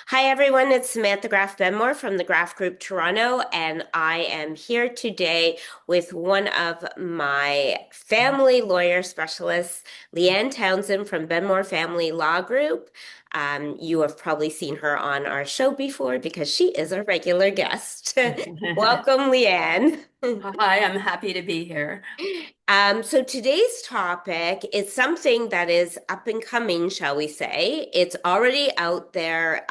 Hi, everyone. It's Samantha Graff Benmore from the Graff Group Toronto, and I am here today with one of my family lawyer specialists, Leanne Townsend from Benmore Family Law Group. You have probably seen her on our show before because she is a regular guest. Welcome, Leanne. Hi, I'm happy to be here. So today's topic is something that is up and coming, shall we say. It's already out there,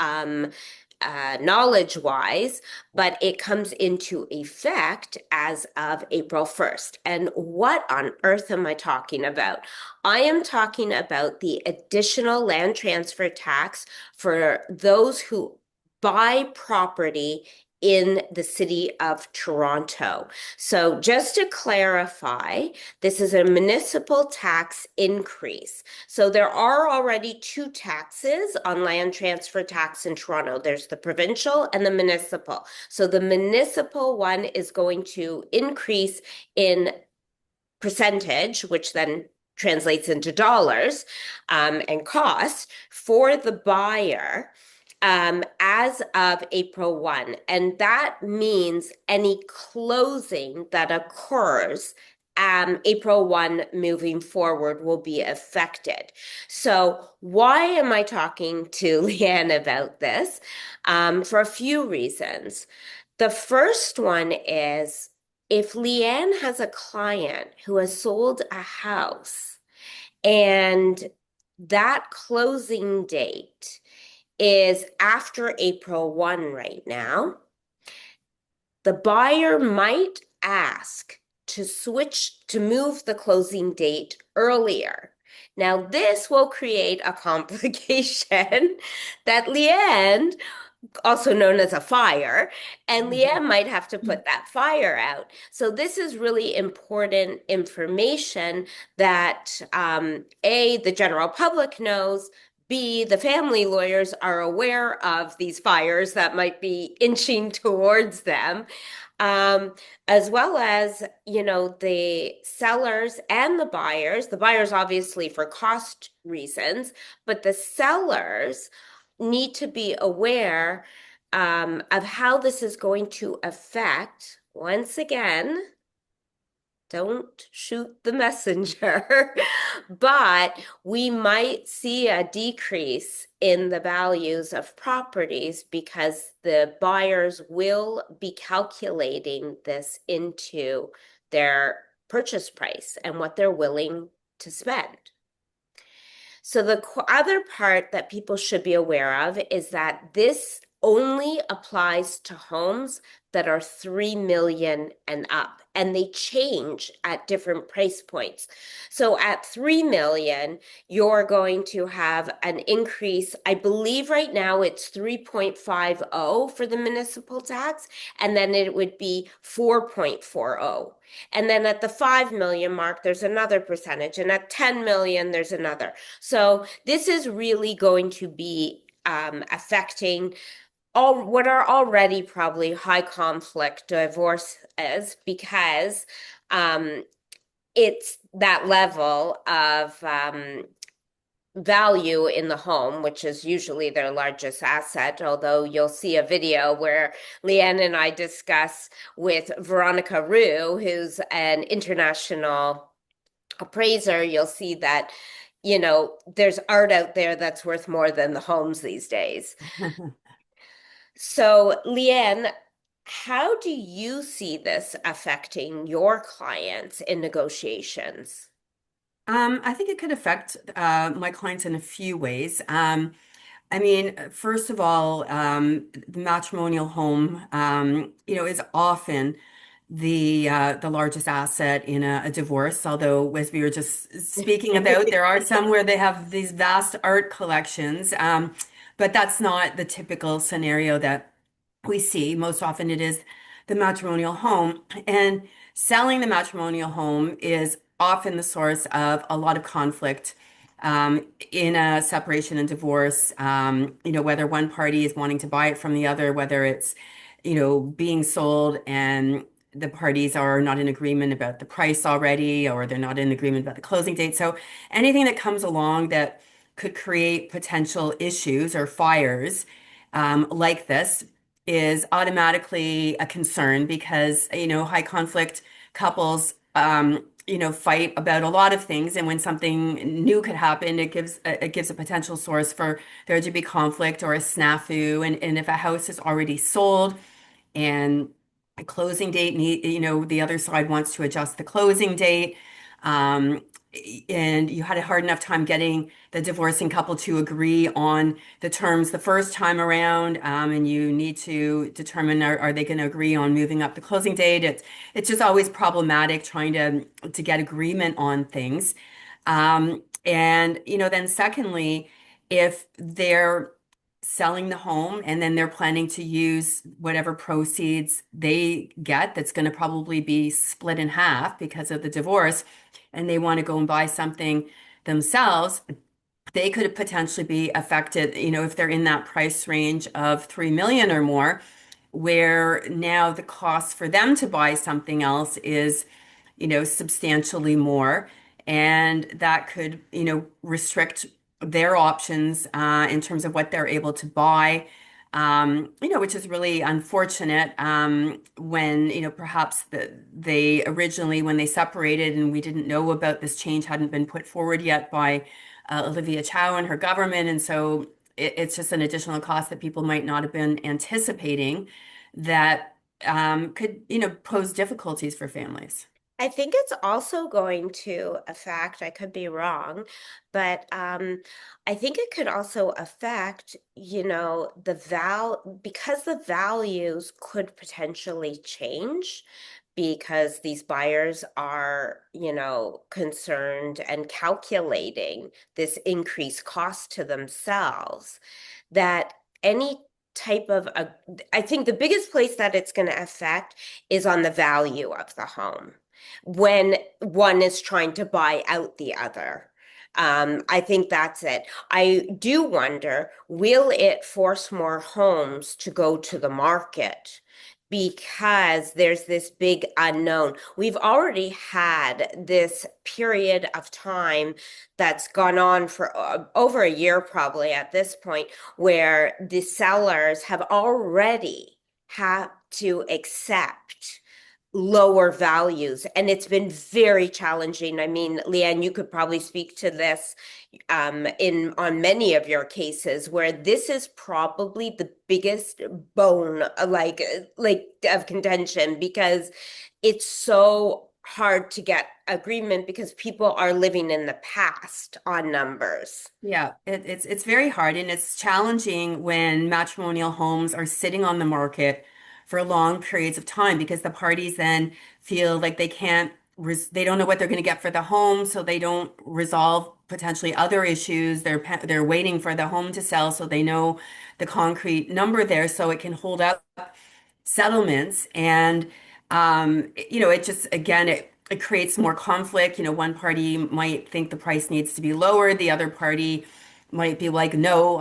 knowledge-wise, but it comes into effect as of April 1st. And what on earth am I talking about? I am talking about the additional land transfer tax for those who buy property in the city of Toronto. So just to clarify, this is a municipal tax increase. So there are already two taxes on land transfer tax in Toronto. There's the provincial and the municipal. So the municipal one is going to increase in percentage, which then translates into dollars, and cost for the buyer as of April 1. And that means any closing that occurs April 1 moving forward will be affected. So, why am I talking to Leanne about this? For a few reasons. The first one is if Leanne has a client who has sold a house and that closing date is after April 1 right now, the buyer might ask to move the closing date earlier. Now, this will create a complication that Leanne, also known as a fire, and Leanne might have to put that fire out. So this is really important information that A, the general public knows, B, the family lawyers are aware of these fires that might be inching towards them, um, as well as, the sellers and the buyers obviously for cost reasons, but the sellers need to be aware of how this is going to affect, once again, don't shoot the messenger, but we might see a decrease in the values of properties because the buyers will be calculating this into their purchase price and what they're willing to spend. So the other part that people should be aware of is that this only applies to homes that are 3 million and up, and they change at different price points. So at 3 million, you're going to have an increase. I believe right now it's 3.50 for the municipal tax, and then it would be 4.40. And then at the 5 million mark, there's another percentage, and at 10 million, there's another. So this is really going to be affecting all what are already probably high conflict divorces because um, it's that level of value in the home, which is usually their largest asset. Although you'll see a video where Leanne and I discuss with Veronica Rue, who's an international appraiser, you'll see that, there's art out there that's worth more than the homes these days. So, Leanne, how do you see this affecting your clients in negotiations? I think it could affect my clients in a few ways. I mean, first of all, the matrimonial home, is often the largest asset in a divorce. Although, as we were just speaking about, there are some where they have these vast art collections, but that's not the typical scenario that we see. Most often, it is the matrimonial home, and selling the matrimonial home is often the source of a lot of conflict in a separation and divorce, whether one party is wanting to buy it from the other, whether it's, being sold and the parties are not in agreement about the price already, or they're not in agreement about the closing date. So anything that comes along that could create potential issues or fires like this is automatically a concern because, high conflict couples, fight about a lot of things. And when something new could happen, it gives a potential source for there to be conflict or a snafu. And if a house is already sold, and a closing date the other side wants to adjust the closing date, um, and you had a hard enough time getting the divorcing couple to agree on the terms the first time around, and you need to determine are they going to agree on moving up the closing date. It's just always problematic trying to get agreement on things. And then secondly, if they're selling the home and then they're planning to use whatever proceeds they get, that's going to probably be split in half because of the divorce, and they want to go and buy something themselves, they could potentially be affected, if they're in that price range of 3 million or more, where now the cost for them to buy something else is, substantially more. And that could, restrict their options in terms of what they're able to buy, which is really unfortunate, when, perhaps they originally, when they separated and we didn't know about this change, hadn't been put forward yet by Olivia Chow and her government. And so it's just an additional cost that people might not have been anticipating that could, pose difficulties for families. I think it's also going to affect, I could be wrong, but I think it could also affect, because the values could potentially change because these buyers are, concerned and calculating this increased cost to themselves, that any type of I think the biggest place that it's going to affect is on the value of the home when one is trying to buy out the other. I think that's it. I do wonder, will it force more homes to go to the market? Because there's this big unknown. We've already had this period of time that's gone on for over a year, probably at this point, where the sellers have already had to accept lower values, and it's been very challenging. I mean, Leanne, you could probably speak to this in on many of your cases where this is probably the biggest bone like of contention, because it's so hard to get agreement because people are living in the past on numbers. Yeah, it's very hard and it's challenging when matrimonial homes are sitting on the market for long periods of time because the parties then feel like they can't they don't know what they're going to get for the home, so they don't resolve potentially other issues. They're waiting for the home to sell so they know the concrete number there so it can hold up settlements. And it just, again, it creates more conflict. One party might think the price needs to be lowered, the other party might be like, no,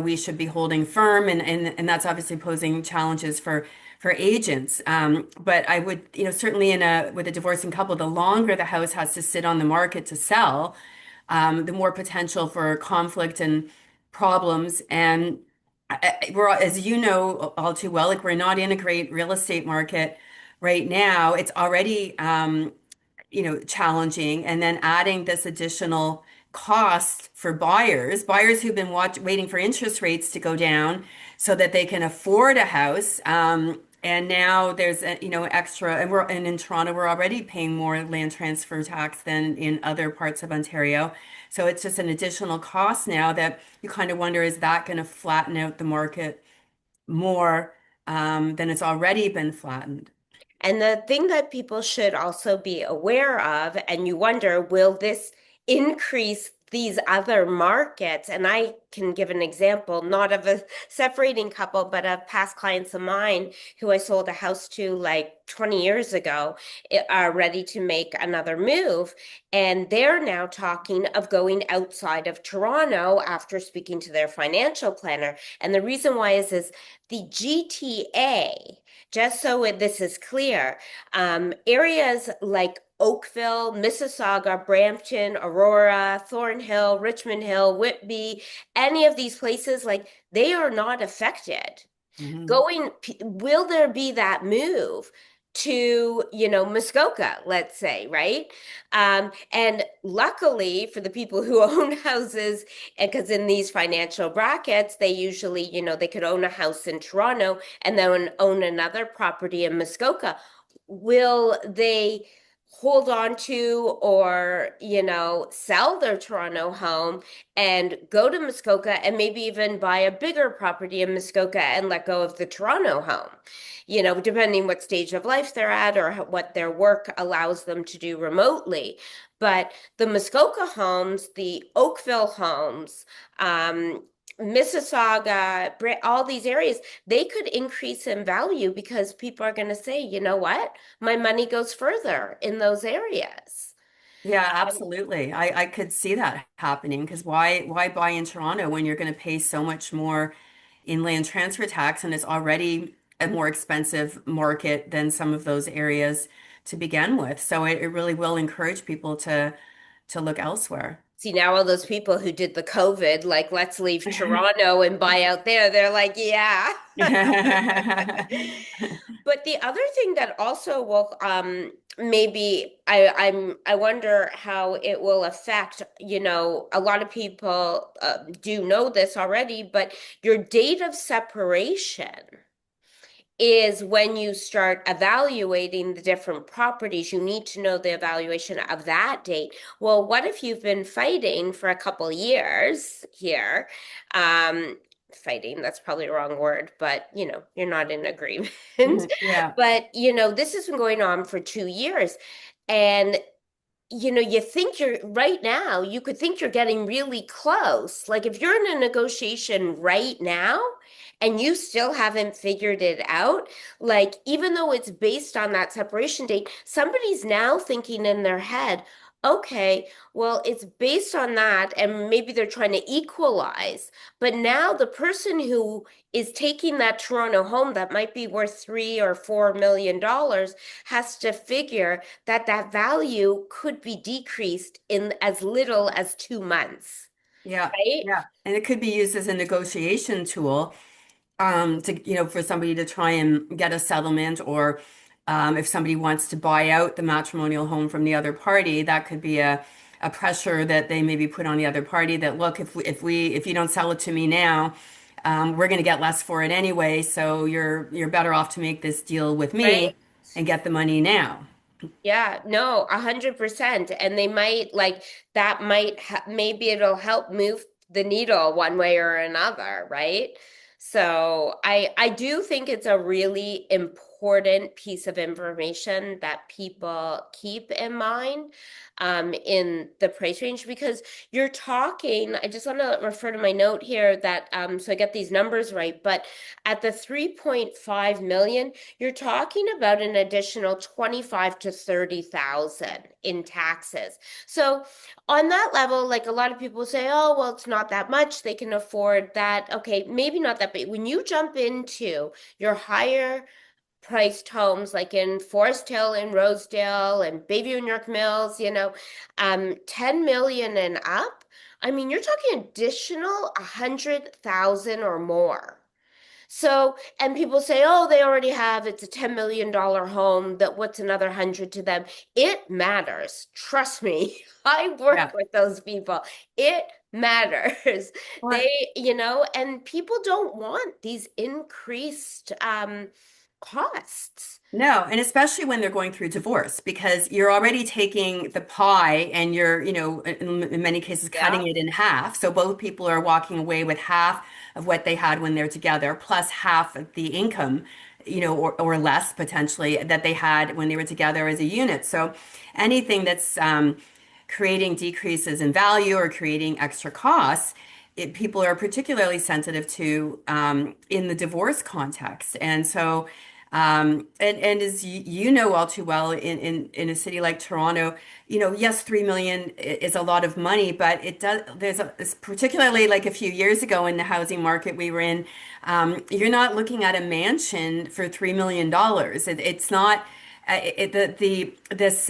we should be holding firm. And that's obviously posing challenges for agents. But I would, certainly with a divorcing couple, the longer the house has to sit on the market to sell, the more potential for conflict and problems. And we're, as you know all too well, like we're not in a great real estate market right now. It's already, challenging. And then adding this additional cost for buyers who've been waiting for interest rates to go down so that they can afford a house. And now there's extra, and in Toronto we're already paying more land transfer tax than in other parts of Ontario. So it's just an additional cost now that you kind of wonder, is that going to flatten out the market more than it's already been flattened? And the thing that people should also be aware of, and you wonder, will this increase these other markets? And I can give an example, not of a separating couple, but of past clients of mine who I sold a house to like 20 years ago, are ready to make another move. And they're now talking of going outside of Toronto after speaking to their financial planner. And the reason why is the GTA, just so this is clear, areas like Oakville, Mississauga, Brampton, Aurora, Thornhill, Richmond Hill, Whitby, any of these places, like they are not affected. Mhm. Going, will there be that move to, Muskoka, let's say, right? And luckily for the people who own houses, and because in these financial brackets, they usually, they could own a house in Toronto and then own another property in Muskoka. Will they hold on to or, sell their Toronto home and go to Muskoka and maybe even buy a bigger property in Muskoka and let go of the Toronto home, depending what stage of life they're at or what their work allows them to do remotely. But the Muskoka homes, the Oakville homes, Mississauga, all these areas, they could increase in value because people are going to say, you know what? My money goes further in those areas. Yeah, absolutely. I could see that happening because why buy in Toronto when you're going to pay so much more in land transfer tax and it's already a more expensive market than some of those areas to begin with. So it really will encourage people to look elsewhere. See, now all those people who did the COVID, like, let's leave Toronto and buy out there, they're like, yeah. But the other thing that also will maybe I wonder how it will affect, a lot of people do know this already, but your date of separation is when you start evaluating the different properties, you need to know the evaluation of that date. Well, what if you've been fighting for a couple years here? Fighting, that's probably the wrong word, but you're not in agreement. Yeah. But this has been going on for 2 years. And you think you're right now, you could think you're getting really close. Like if you're in a negotiation right now and you still haven't figured it out, like even though it's based on that separation date, somebody's now thinking in their head, okay, well, it's based on that, and maybe they're trying to equalize. But now the person who is taking that Toronto home that might be worth 3 or 4 million dollars has to figure that value could be decreased in as little as 2 months, Yeah. right? Yeah. And it could be used as a negotiation tool to, for somebody to try and get a settlement or if somebody wants to buy out the matrimonial home from the other party, that could be a pressure that they maybe put on the other party that, look, if you don't sell it to me now, we're going to get less for it anyway, so you're better off to make this deal with Right? me and get the money now. Yeah, no, 100%. And they might like that might maybe it'll help move the needle one way or another, right? So I do think it's a really important piece of information that people keep in mind in the price range because you're talking, I just want to refer to my note here that so I get these numbers right, but at the 3.5 million, you're talking about an additional 25 to 30,000 in taxes. So on that level, like a lot of people say, oh, well, it's not that much. They can afford that. Okay, maybe not that big. When you jump into your higher priced homes like in Forest Hill and Rosedale and Bayview and York Mills, 10 million and up, I mean, you're talking additional 100,000 or more. So, and people say, oh, they already have, it's a $10 million home, that what's another 100 to them? It matters. Trust me. I work Yeah. with those people. It matters. Well, They, and people don't want these increased costs. no, and especially when they're going through divorce, because you're already taking the pie and you're, in many cases Yeah. cutting it in half. So both people are walking away with half of what they had when they're together, plus half of the income, or less potentially that they had when they were together as a unit. So anything that's creating decreases in value or creating extra costs, people are particularly sensitive to in the divorce context. And so, and as you know all too well, in a city like Toronto, yes, 3 million is a lot of money, but it does. It's particularly like a few years ago in the housing market we were in. You're not looking at a mansion for $3 million. It's not. This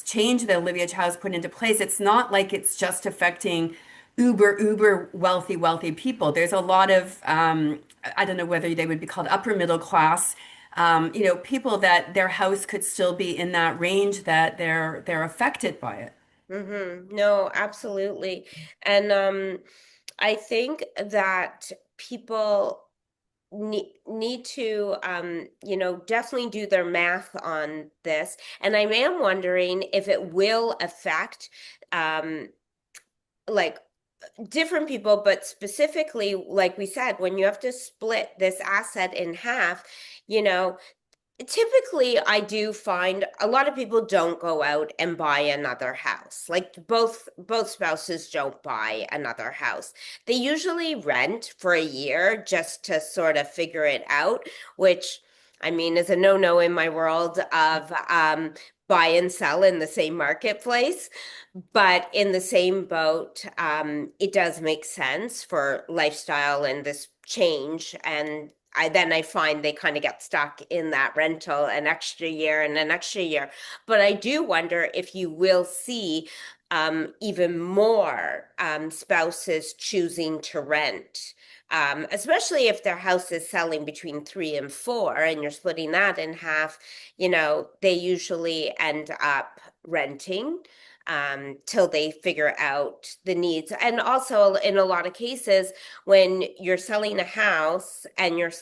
change that Olivia Chow's put into place, it's not like it's just affecting uber wealthy people. There's a lot of I don't know whether they would be called upper middle class, people that their house could still be in that range that they're affected by it. No, absolutely. And I think that people need to definitely do their math on this. And I am wondering if it will affect um like different people, but specifically, like we said, when you have to split this asset in half, you know, typically, I do find a lot of people don't go out and buy another house. Like both spouses don't buy another house. They usually rent for a year just to sort of figure it out, which I mean is a no-no in my world of buy and sell in the same marketplace. But in the same boat, it does make sense for lifestyle and this change. And I find they kind of get stuck in that rental an extra year and an extra year. But I do wonder if you will see even more spouses choosing to rent. Especially if their house is selling between 3 and 4 and you're splitting that in half, they usually end up renting till they figure out the needs. And also, in a lot of cases, when you're selling a house and you're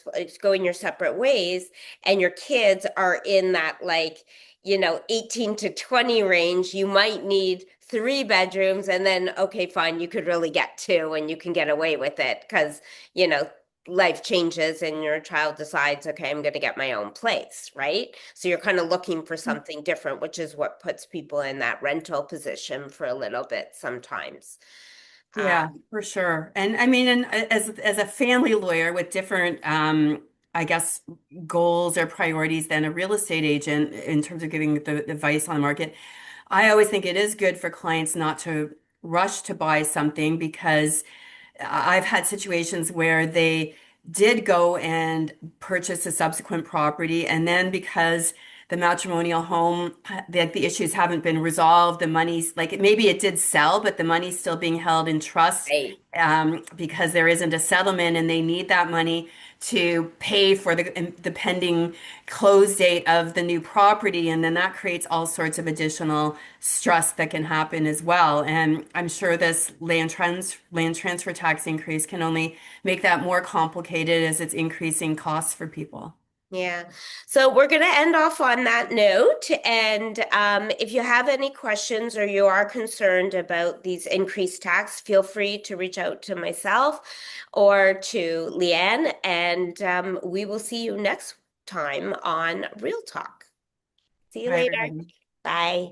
going your separate ways, and your kids are in that 18 to 20 range, you might need 3 bedrooms, and then, okay, fine, you could really get two and you can get away with it because, you know, life changes and your child decides, okay, I'm going to get my own place, right? So you're kind of looking for something different, which is what puts people in that rental position for a little bit sometimes. Yeah, for sure. And I mean, and as a family lawyer with different, I guess, goals or priorities than a real estate agent in terms of giving the advice on the market, I always think it is good for clients not to rush to buy something because I've had situations where they did go and purchase a subsequent property, and then because the matrimonial home, the issues haven't been resolved, the money's like maybe it did sell, but the money's still being held in trust Right. because there isn't a settlement, and they need that money to pay for the pending close date of the new property, and then that creates all sorts of additional stress that can happen as well. And I'm sure this land transfer tax increase can only make that more complicated as it's increasing costs for people. Yeah. So we're going to end off on that note. And if you have any questions or you are concerned about these increased tax, feel free to reach out to myself or to Leanne. And we will see you next time on Real Talk. See you Hi, later. everybody. Bye.